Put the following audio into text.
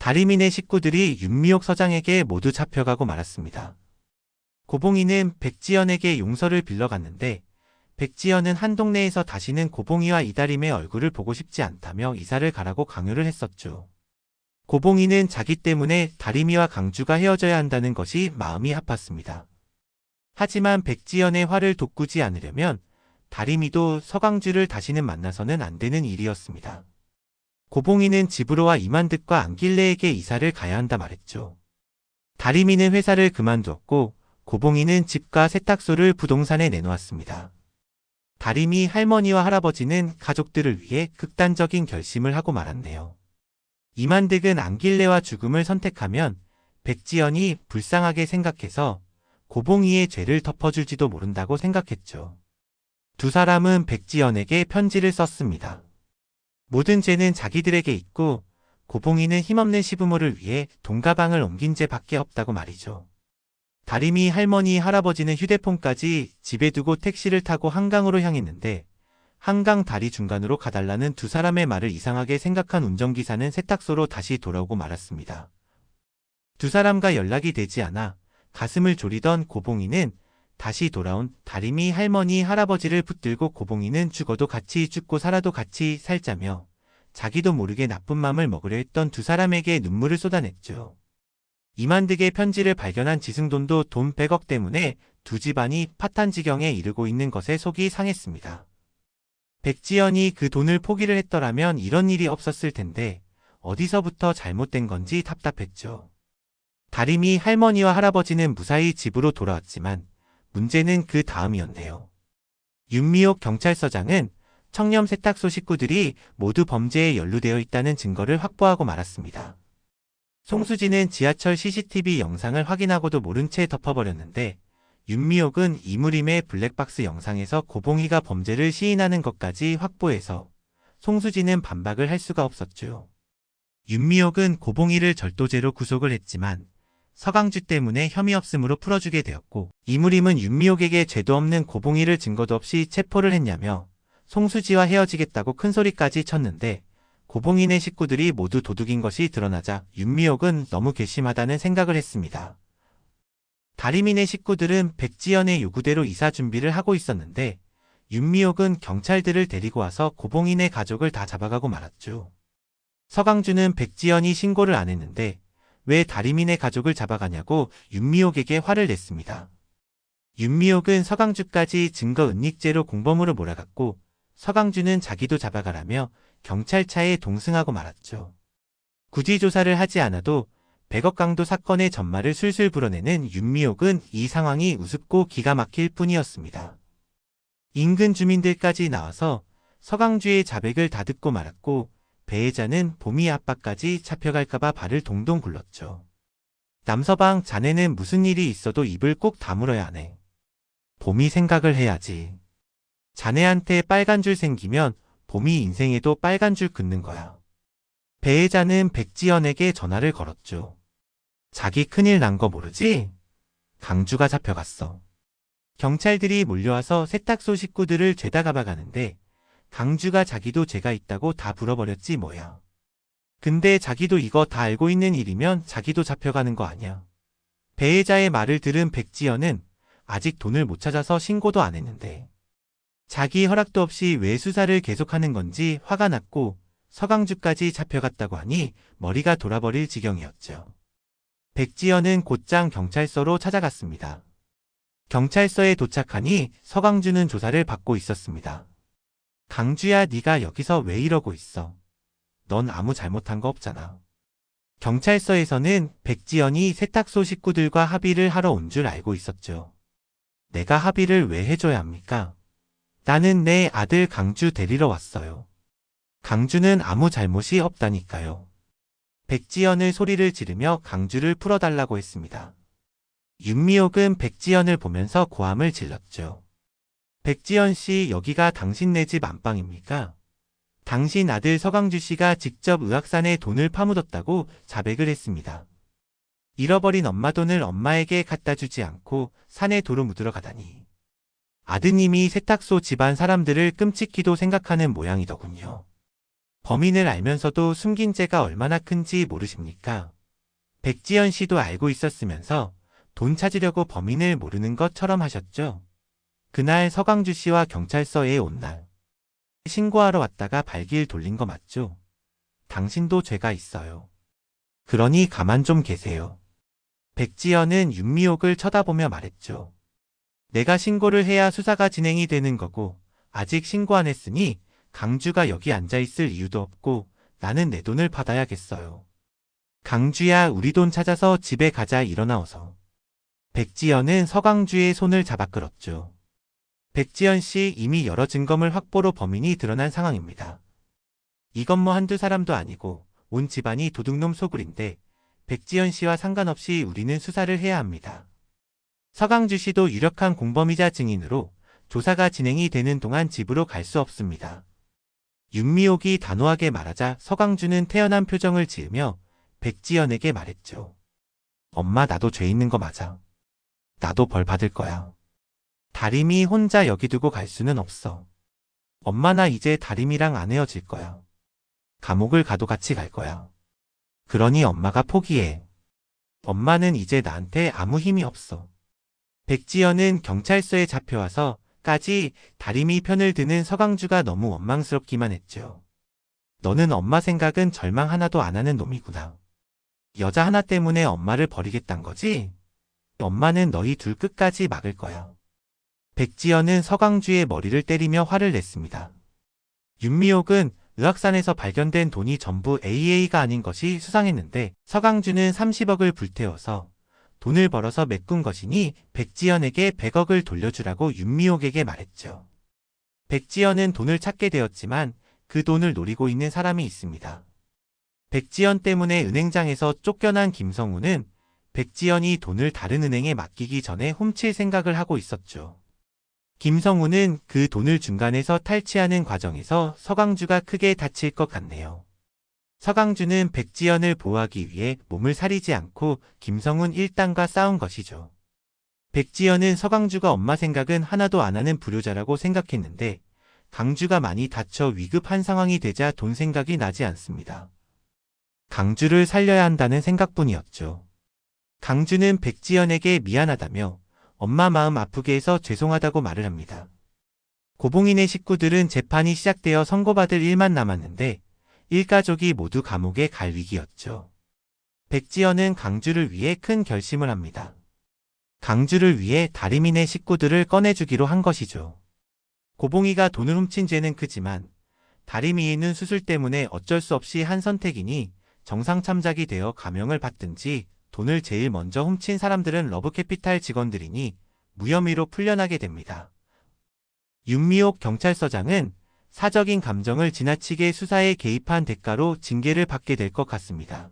다리민의 식구들이 윤미옥 서장에게 모두 잡혀가고 말았습니다. 고봉이는 백지연에게 용서를 빌러갔는데 백지연은 한 동네에서 다시는 고봉이와 이다림의 얼굴을 보고 싶지 않다며 이사를 가라고 강요를 했었죠. 고봉이는 자기 때문에 다림이와 강주가 헤어져야 한다는 것이 마음이 아팠습니다. 하지만 백지연의 화를 돋구지 않으려면 다림이도 서강주를 다시는 만나서는 안 되는 일이었습니다. 고봉이는 집으로 와 이만득과 안길래에게 이사를 가야 한다 말했죠. 다림이는 회사를 그만두었고 고봉이는 집과 세탁소를 부동산에 내놓았습니다. 다림이 할머니와 할아버지는 가족들을 위해 극단적인 결심을 하고 말았네요. 이만득은 안길래와 죽음을 선택하면 백지연이 불쌍하게 생각해서 고봉이의 죄를 덮어줄지도 모른다고 생각했죠. 두 사람은 백지연에게 편지를 썼습니다. 모든 죄는 자기들에게 있고 고봉이는 힘없는 시부모를 위해 돈가방을 옮긴 죄밖에 없다고 말이죠. 다림이 할머니 할아버지는 휴대폰까지 집에 두고 택시를 타고 한강으로 향했는데 한강 다리 중간으로 가달라는 두 사람의 말을 이상하게 생각한 운전기사는 세탁소로 다시 돌아오고 말았습니다. 두 사람과 연락이 되지 않아 가슴을 졸이던 고봉이는 다시 돌아온 다림이 할머니 할아버지를 붙들고 고봉이는 죽어도 같이 죽고 살아도 같이 살자며 자기도 모르게 나쁜 맘을 먹으려 했던 두 사람에게 눈물을 쏟아냈죠. 이만득의 편지를 발견한 지승돈도 돈 100억 때문에 두 집안이 파탄 지경에 이르고 있는 것에 속이 상했습니다. 백지연이 그 돈을 포기를 했더라면 이런 일이 없었을 텐데 어디서부터 잘못된 건지 답답했죠. 다림이 할머니와 할아버지는 무사히 집으로 돌아왔지만 문제는 그 다음이었네요. 윤미옥 경찰서장은 청렴 세탁소 식구들이 모두 범죄에 연루되어 있다는 증거를 확보하고 말았습니다. 송수진은 지하철 CCTV 영상을 확인하고도 모른 채 덮어버렸는데 윤미옥은 이무림의 블랙박스 영상에서 고봉이가 범죄를 시인하는 것까지 확보해서 송수진은 반박을 할 수가 없었죠. 윤미옥은 고봉이를 절도죄로 구속을 했지만 서강주 때문에 혐의 없음으로 풀어주게 되었고 이무림은 윤미옥에게 죄도 없는 고봉이를 증거도 없이 체포를 했냐며 송수지와 헤어지겠다고 큰소리까지 쳤는데 고봉인의 식구들이 모두 도둑인 것이 드러나자 윤미옥은 너무 괘씸하다는 생각을 했습니다. 다리민의 식구들은 백지연의 요구대로 이사 준비를 하고 있었는데 윤미옥은 경찰들을 데리고 와서 고봉인의 가족을 다 잡아가고 말았죠. 서강주는 백지연이 신고를 안 했는데 왜 다리민의 가족을 잡아가냐고 윤미옥에게 화를 냈습니다. 윤미옥은 서강주까지 증거 은닉죄로 공범으로 몰아갔고 서강주는 자기도 잡아가라며 경찰차에 동승하고 말았죠. 굳이 조사를 하지 않아도 100억 강도 사건의 전말을 술술 불어내는 윤미옥은 이 상황이 우습고 기가 막힐 뿐이었습니다. 인근 주민들까지 나와서 서강주의 자백을 다 듣고 말았고 배혜자는 봄이 아빠까지 잡혀갈까봐 발을 동동 굴렀죠. 남서방 자네는 무슨 일이 있어도 입을 꼭 다물어야 하네. 봄이 생각을 해야지. 자네한테 빨간 줄 생기면 봄이 인생에도 빨간 줄 긋는 거야. 배혜자는 백지연에게 전화를 걸었죠. 자기 큰일 난 거 모르지? 강주가 잡혀갔어. 경찰들이 몰려와서 세탁소 식구들을 죄다 잡아가는데 강주가 자기도 죄가 있다고 다 불어버렸지 뭐야. 근데 자기도 이거 다 알고 있는 일이면 자기도 잡혀가는 거 아니야. 배혜자의 말을 들은 백지연은 아직 돈을 못 찾아서 신고도 안 했는데 자기 허락도 없이 왜 수사를 계속하는 건지 화가 났고 서강주까지 잡혀갔다고 하니 머리가 돌아버릴 지경이었죠. 백지연은 곧장 경찰서로 찾아갔습니다. 경찰서에 도착하니 서강주는 조사를 받고 있었습니다. 강주야, 네가 여기서 왜 이러고 있어? 넌 아무 잘못한 거 없잖아. 경찰서에서는 백지연이 세탁소 식구들과 합의를 하러 온 줄 알고 있었죠. 내가 합의를 왜 해줘야 합니까? 나는 내 아들 강주 데리러 왔어요. 강주는 아무 잘못이 없다니까요. 백지연을 소리를 지르며 강주를 풀어달라고 했습니다. 윤미옥은 백지연을 보면서 고함을 질렀죠. 백지연 씨, 여기가 당신 네 집 안방입니까? 당신 아들 서강주 씨가 직접 의학산에 돈을 파묻었다고 자백을 했습니다. 잃어버린 엄마 돈을 엄마에게 갖다 주지 않고 산에 도로 묻으러 가다니. 아드님이 세탁소 집안 사람들을 끔찍히도 생각하는 모양이더군요. 범인을 알면서도 숨긴 죄가 얼마나 큰지 모르십니까? 백지연 씨도 알고 있었으면서 돈 찾으려고 범인을 모르는 것처럼 하셨죠. 그날 서강주 씨와 경찰서에 온 날. 신고하러 왔다가 발길 돌린 거 맞죠? 당신도 죄가 있어요. 그러니 가만 좀 계세요. 백지연은 윤미옥을 쳐다보며 말했죠. 내가 신고를 해야 수사가 진행이 되는 거고 아직 신고 안 했으니 강주가 여기 앉아있을 이유도 없고 나는 내 돈을 받아야겠어요. 강주야, 우리 돈 찾아서 집에 가자. 일어나 어서. 백지연은 서강주의 손을 잡아 끌었죠. 백지연 씨, 이미 여러 증거물 확보로 범인이 드러난 상황입니다. 이건 뭐 한두 사람도 아니고 온 집안이 도둑놈 소굴인데 백지연 씨와 상관없이 우리는 수사를 해야 합니다. 서강주 씨도 유력한 공범이자 증인으로 조사가 진행이 되는 동안 집으로 갈 수 없습니다. 윤미옥이 단호하게 말하자 서강주는 태연한 표정을 지으며 백지연에게 말했죠. 엄마, 나도 죄 있는 거 맞아. 나도 벌 받을 거야. 다림이 혼자 여기 두고 갈 수는 없어. 엄마, 나 이제 다림이랑 안 헤어질 거야. 감옥을 가도 같이 갈 거야. 그러니 엄마가 포기해. 엄마는 이제 나한테 아무 힘이 없어. 백지연은 경찰서에 잡혀와서까지 다림이 편을 드는 서강주가 너무 원망스럽기만 했죠. 너는 엄마 생각은 절망 하나도 안 하는 놈이구나. 여자 하나 때문에 엄마를 버리겠단 거지? 엄마는 너희 둘 끝까지 막을 거야. 백지연은 서강주의 머리를 때리며 화를 냈습니다. 윤미옥은 의학산에서 발견된 돈이 전부 AA가 아닌 것이 수상했는데 서강주는 30억을 불태워서 돈을 벌어서 메꾼 것이니 백지연에게 100억을 돌려주라고 윤미옥에게 말했죠. 백지연은 돈을 찾게 되었지만 그 돈을 노리고 있는 사람이 있습니다. 백지연 때문에 은행장에서 쫓겨난 김성우는 백지연이 돈을 다른 은행에 맡기기 전에 훔칠 생각을 하고 있었죠. 김성우는 그 돈을 중간에서 탈취하는 과정에서 서강주가 크게 다칠 것 같네요. 서강주는 백지연을 보호하기 위해 몸을 사리지 않고 김성훈 일당과 싸운 것이죠. 백지연은 서강주가 엄마 생각은 하나도 안 하는 불효자라고 생각했는데 강주가 많이 다쳐 위급한 상황이 되자 돈 생각이 나지 않습니다. 강주를 살려야 한다는 생각뿐이었죠. 강주는 백지연에게 미안하다며 엄마 마음 아프게 해서 죄송하다고 말을 합니다. 고봉인의 식구들은 재판이 시작되어 선고받을 일만 남았는데 일가족이 모두 감옥에 갈 위기였죠. 백지연은 강주를 위해 큰 결심을 합니다. 강주를 위해 다림이네 식구들을 꺼내주기로 한 것이죠. 고봉이가 돈을 훔친 죄는 크지만 다림이는 수술 때문에 어쩔 수 없이 한 선택이니 정상참작이 되어 감형을 받든지 돈을 제일 먼저 훔친 사람들은 러브캐피탈 직원들이니 무혐의로 풀려나게 됩니다. 윤미옥 경찰서장은 사적인 감정을 지나치게 수사에 개입한 대가로 징계를 받게 될 것 같습니다.